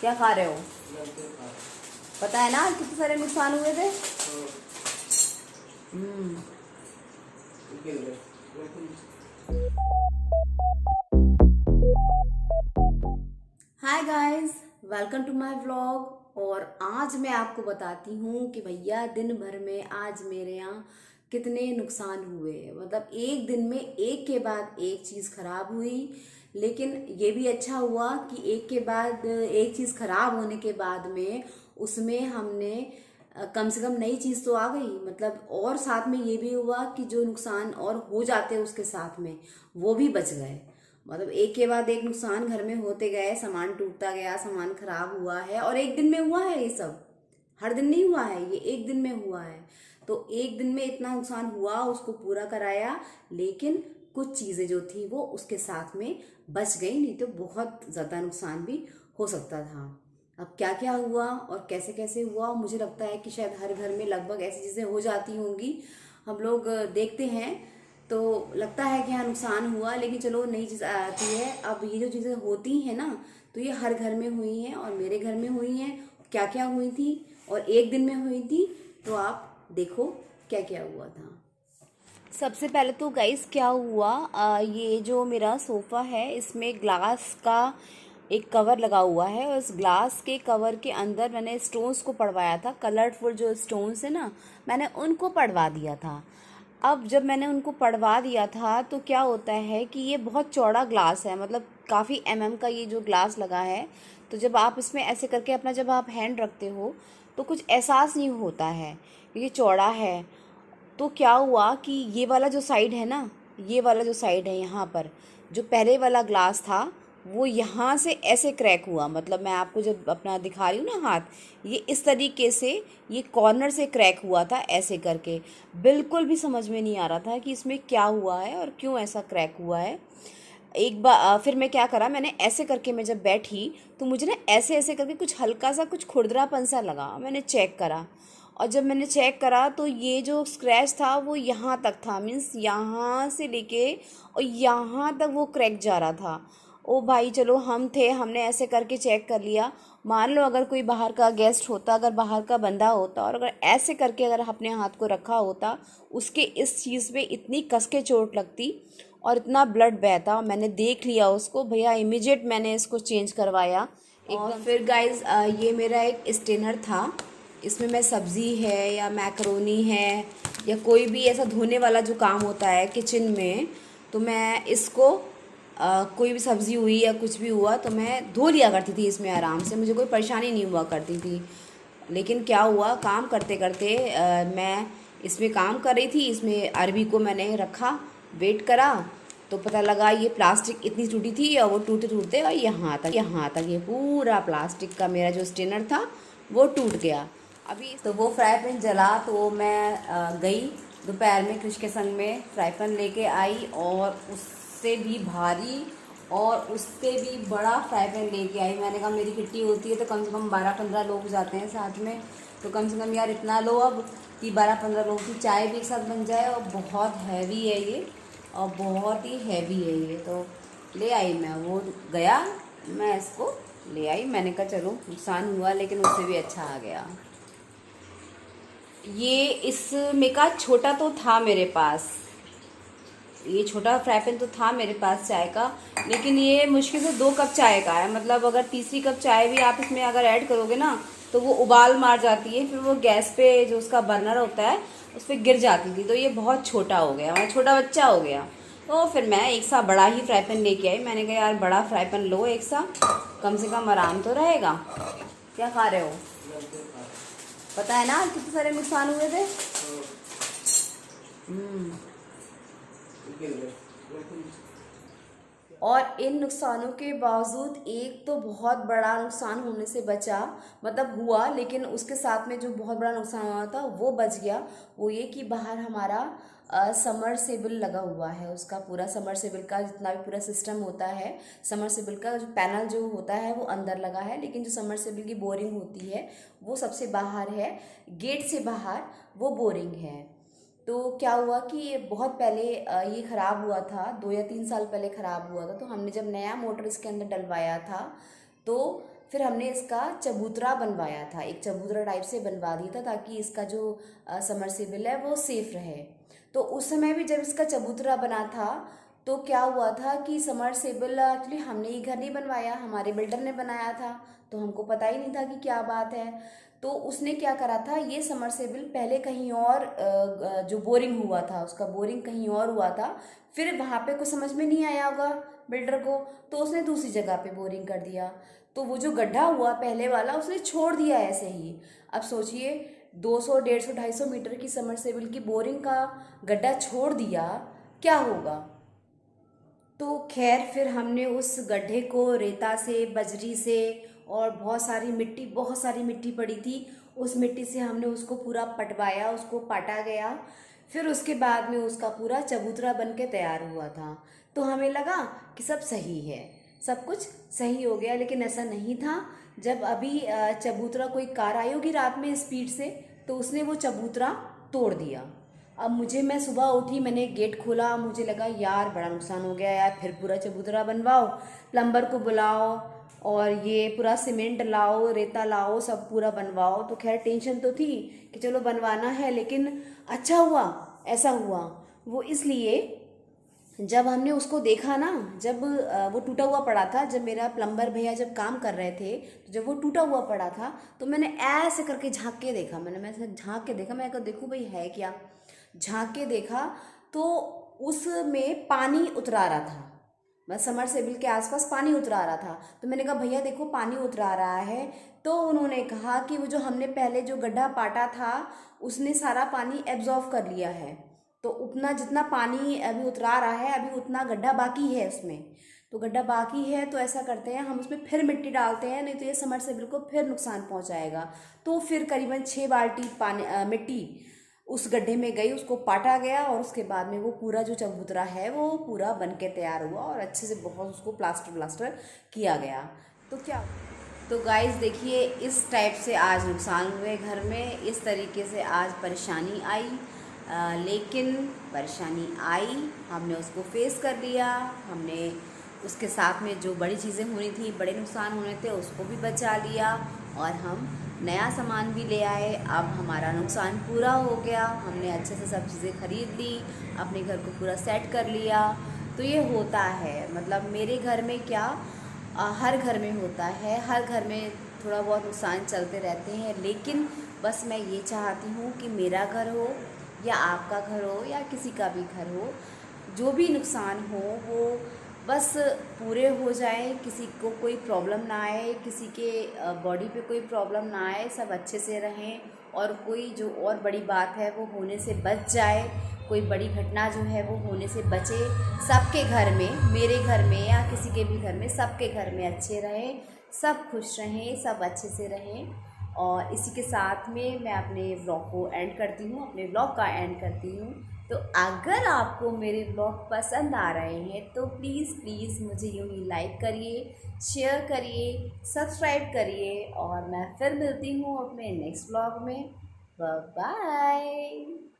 क्या खा रहे हो? पता है ना आज कितने सारे नुकसान हुए थे। Hmm. Hi guys, welcome to my vlog. और आज मैं आपको बताती हूँ कि भैया दिन भर में आज मेरे यहाँ कितने नुकसान हुए। मतलब एक दिन में एक के बाद एक चीज़ खराब हुई। लेकिन ये भी अच्छा हुआ कि एक के बाद एक चीज़ खराब होने के बाद में उसमें हमने कम से कम नई चीज़ तो आ गई। मतलब और साथ में ये भी हुआ कि जो नुकसान और हो जाते उसके साथ में वो भी बच गए। मतलब एक के बाद एक नुकसान घर में होते गए, सामान टूटता गया, सामान खराब हुआ है। और एक दिन में हुआ है ये सब, हर दिन नहीं हुआ है, ये एक दिन में हुआ है। तो एक दिन में इतना नुकसान हुआ, उसको पूरा कराया। लेकिन कुछ चीजें जो थी वो उसके साथ में बच गई, नहीं तो बहुत ज्यादा नुकसान भी हो सकता था। अब क्या क्या हुआ और कैसे कैसे हुआ, मुझे लगता है कि शायद हर घर में लगभग ऐसी चीजें हो जाती होंगी। हम लोग देखते हैं तो लगता है कि हाँ नुकसान हुआ, लेकिन चलो नई चीज़ आती है। अब ये जो चीज़ें होती हैं ना, तो ये हर घर में हुई हैं और मेरे घर में हुई हैं। क्या क्या हुई थी और एक दिन में हुई थी, तो आप देखो क्या क्या हुआ था। सबसे पहले तो गाइस क्या हुआ, ये जो मेरा सोफ़ा है इसमें ग्लास का एक कवर लगा हुआ है। और उस ग्लास के कवर के अंदर मैंने स्टोन्स को पड़वाया था। कलरफुल जो स्टोन्स है ना, मैंने उनको पड़वा दिया था। अब जब मैंने उनको पड़वा दिया था तो क्या होता है कि ये बहुत चौड़ा ग्लास है, मतलब काफ़ी का ये जो ग्लास लगा है। तो जब आप इसमें ऐसे करके अपना जब आप हैंड रखते हो तो कुछ एहसास नहीं होता है, ये चौड़ा है। तो क्या हुआ कि ये वाला जो साइड है ना, ये वाला जो साइड है यहाँ पर, जो पहले वाला ग्लास था वो यहाँ से ऐसे क्रैक हुआ। मतलब मैं आपको जब अपना दिखा रही हूँ ना हाथ, ये इस तरीके से ये कॉर्नर से क्रैक हुआ था ऐसे करके। बिल्कुल भी समझ में नहीं आ रहा था कि इसमें क्या हुआ है और क्यों ऐसा क्रैक हुआ है। एक बार फिर मैं क्या करा, मैंने ऐसे करके मैं जब बैठी तो मुझे ना ऐसे ऐसे करके कुछ हल्का सा कुछ खुरदरापन सा लगा। मैंने चेक करा और जब मैंने चेक करा तो ये जो स्क्रैच था वो यहाँ तक था, मीन्स यहाँ से लेके और यहाँ तक वो क्रैक जा रहा था। ओ भाई चलो हम थे, हमने ऐसे करके चेक कर लिया। मान लो अगर कोई बाहर का गेस्ट होता, अगर बाहर का बंदा होता और अगर ऐसे करके अगर अपने हाथ को रखा होता, उसके इस चीज़ पे इतनी कस के चोट लगती और इतना ब्लड बहता। मैंने देख लिया उसको भैया, इमीडिएट मैंने इसको चेंज करवाया और फिर गाइज ये मेरा एक स्टेनर था। इसमें मैं सब्ज़ी है या मैकरोनी है या कोई भी ऐसा धोने वाला जो काम होता है किचन में, तो मैं इसको कोई भी सब्ज़ी हुई या कुछ भी हुआ तो मैं धो लिया करती थी इसमें आराम से, मुझे कोई परेशानी नहीं हुआ करती थी। लेकिन क्या हुआ, काम करते करते मैं इसमें काम कर रही थी, इसमें अरबी को मैंने रखा, वेट करा, तो पता लगा ये प्लास्टिक इतनी टूटी थी और वो टूटते टूटते और यहाँ तक ये पूरा प्लास्टिक का मेरा जो स्टेनर था वो टूट गया। अभी तो वो फ्राई पैन जला तो मैं गई दोपहर में कृष के संग में फ्राई पैन लेके आई और उससे भी भारी और उससे भी बड़ा फ्राई पैन लेके आई। मैंने कहा मेरी किट्टी होती है तो कम से कम 12-15 लोग जाते हैं साथ में, तो कम से कम यार इतना लो अब कि 12-15 लोग की चाय भी एक साथ बन जाए। और बहुत हैवी है ये और बहुत ही हैवी है ये, तो ले आई मैं। वो गया, मैं इसको ले आई। मैंने कहा चलो नुकसान हुआ लेकिन उससे भी अच्छा आ गया। ये इसमें का छोटा तो था मेरे पास, ये छोटा फ्राई पैन तो था मेरे पास चाय का, लेकिन ये मुश्किल से 2 कप चाय का है। मतलब अगर तीसरी कप चाय भी आप इसमें अगर ऐड करोगे ना तो वो उबाल मार जाती है, फिर वो गैस पे जो उसका बर्नर होता है उस पर गिर जाती थी। तो ये बहुत छोटा हो गया, मतलब छोटा बच्चा हो गया। तो फिर मैं एक सा बड़ा ही फ्राई पैन लेके आई। मैंने कहा यार बड़ा फ्राई पैन लो एक सा, कम से कम आराम तो रहेगा। क्या खा रहे हो? पता है ना कितने सारे नुकसान हुए थे। हम्म। और इन नुकसानों के बावजूद एक तो बहुत बड़ा नुकसान होने से बचा, मतलब हुआ, लेकिन उसके साथ में जो बहुत बड़ा नुकसान हुआ था वो बच गया। वो ये कि बाहर हमारा समरसेबल लगा हुआ है, उसका पूरा समरसेबल का जितना भी पूरा सिस्टम होता है, समरसेबल का जो पैनल जो होता है वो अंदर लगा है, लेकिन जो समरसेबल की बोरिंग होती है वो सबसे बाहर है, गेट से बाहर वो बोरिंग है। तो क्या हुआ कि ये बहुत पहले ये ख़राब हुआ था, 2 या 3 साल पहले ख़राब हुआ था। तो हमने जब नया मोटर इसके अंदर डलवाया था तो फिर हमने इसका चबूतरा बनवाया था, एक चबूतरा टाइप से बनवा दिया था ताकि इसका जो समरसेबल है वो सेफ रहे। तो उस समय भी जब इसका चबूतरा बना था तो क्या हुआ था कि समरसेबल एक्चुअली हमने ये घर नहीं बनवाया, हमारे बिल्डर ने बनाया था, तो हमको पता ही नहीं था कि क्या बात है। तो उसने क्या करा था, ये समरसेबल पहले कहीं और जो बोरिंग हुआ था उसका बोरिंग कहीं और हुआ था, फिर वहाँ पे कुछ समझ में नहीं आया होगा बिल्डर को, तो उसने दूसरी जगह पे बोरिंग कर दिया। तो वो जो गड्ढा हुआ पहले वाला उसने छोड़ दिया ऐसे ही। अब सोचिए 200, 150, 250 मीटर की समरसेबल की बोरिंग का गड्ढा छोड़ दिया, क्या होगा। तो खैर फिर हमने उस गड्ढे को रेता से, बजरी से और बहुत सारी मिट्टी पड़ी थी, उस मिट्टी से हमने उसको पूरा पटवाया, उसको पाटा गया। फिर उसके बाद में उसका पूरा चबूतरा बन के तैयार हुआ था। तो हमें लगा कि सब सही है, सब कुछ सही हो गया, लेकिन ऐसा नहीं था। जब अभी चबूतरा कोई कार आई होगी रात में स्पीड से, तो उसने वो चबूतरा तोड़ दिया। अब मैं सुबह उठी, मैंने गेट खोला, मुझे लगा यार बड़ा नुकसान हो गया यार, फिर पूरा चबूतरा बनवाओ, प्लम्बर को बुलाओ और ये पूरा सीमेंट लाओ, रेता लाओ, सब पूरा बनवाओ। तो खैर टेंशन तो थी कि चलो बनवाना है, लेकिन अच्छा हुआ ऐसा हुआ वो इसलिए जब हमने उसको देखा ना, जब वो टूटा हुआ पड़ा था, जब मेरा प्लम्बर भैया जब काम कर रहे थे, तो जब वो टूटा हुआ पड़ा था तो मैंने ऐसे करके झांक के देखा, मैं ऐसे झांक के देखा, मैं कहा देखूँ भाई है क्या। झांक के देखा तो उसमें पानी उतरा रहा था, बस समरसेबल के आसपास पानी उतरा रहा था। तो मैंने कहा भैया देखो पानी उतरा रहा है। तो उन्होंने कहा कि वो जो हमने पहले जो गड्ढा पाटा था उसने सारा पानी एब्जॉर्व कर लिया है, तो उतना जितना पानी अभी उतरा रहा है अभी उतना गड्ढा बाकी है उसमें। तो गड्ढा बाकी है तो ऐसा करते हैं हम उसमें फिर मिट्टी डालते हैं, नहीं तो ये समरसेबल को फिर नुकसान पहुंचाएगा। तो फिर करीबन 6 बाल्टी पानी मिट्टी उस गड्ढे में गई, उसको पाटा गया और उसके बाद में वो पूरा जो चबूतरा है वो पूरा बन के तैयार हुआ और अच्छे से बहुत उसको प्लास्टर किया गया। तो क्या, तो गाइस देखिए इस टाइप से आज नुकसान हुए घर में, इस तरीके से आज परेशानी आई। लेकिन परेशानी आई, हमने उसको फेस कर लिया, हमने उसके साथ में जो बड़ी चीज़ें होनी थी, बड़े नुकसान होने थे, उसको भी बचा लिया और हम नया सामान भी ले आए। अब हमारा नुकसान पूरा हो गया, हमने अच्छे से सब चीज़ें खरीद ली, अपने घर को पूरा सेट कर लिया। तो ये होता है, मतलब मेरे घर में क्या हर घर में होता है, हर घर में थोड़ा बहुत नुकसान चलते रहते हैं। लेकिन बस मैं ये चाहती हूँ कि मेरा घर हो या आपका घर हो या किसी का भी घर हो, जो भी नुकसान हो वो बस पूरे हो जाए, किसी को कोई प्रॉब्लम ना आए, किसी के बॉडी पे कोई प्रॉब्लम ना आए, सब अच्छे से रहें और कोई जो और बड़ी बात है वो होने से बच जाए, कोई बड़ी घटना जो है वो होने से बचे। सबके घर में, मेरे घर में या किसी के भी घर में, सबके घर में अच्छे रहें, सब खुश रहें, सब अच्छे से रहें। और इसी के साथ में मैं अपने व्लॉग को एंड करती हूँ, अपने व्लॉग का एंड करती हूँ। तो अगर आपको मेरे ब्लॉग पसंद आ रहे हैं तो प्लीज़ प्लीज़ मुझे यूँ ही लाइक करिए, शेयर करिए, सब्सक्राइब करिए और मैं फिर मिलती हूँ अपने नेक्स्ट ब्लॉग में। Bye bye.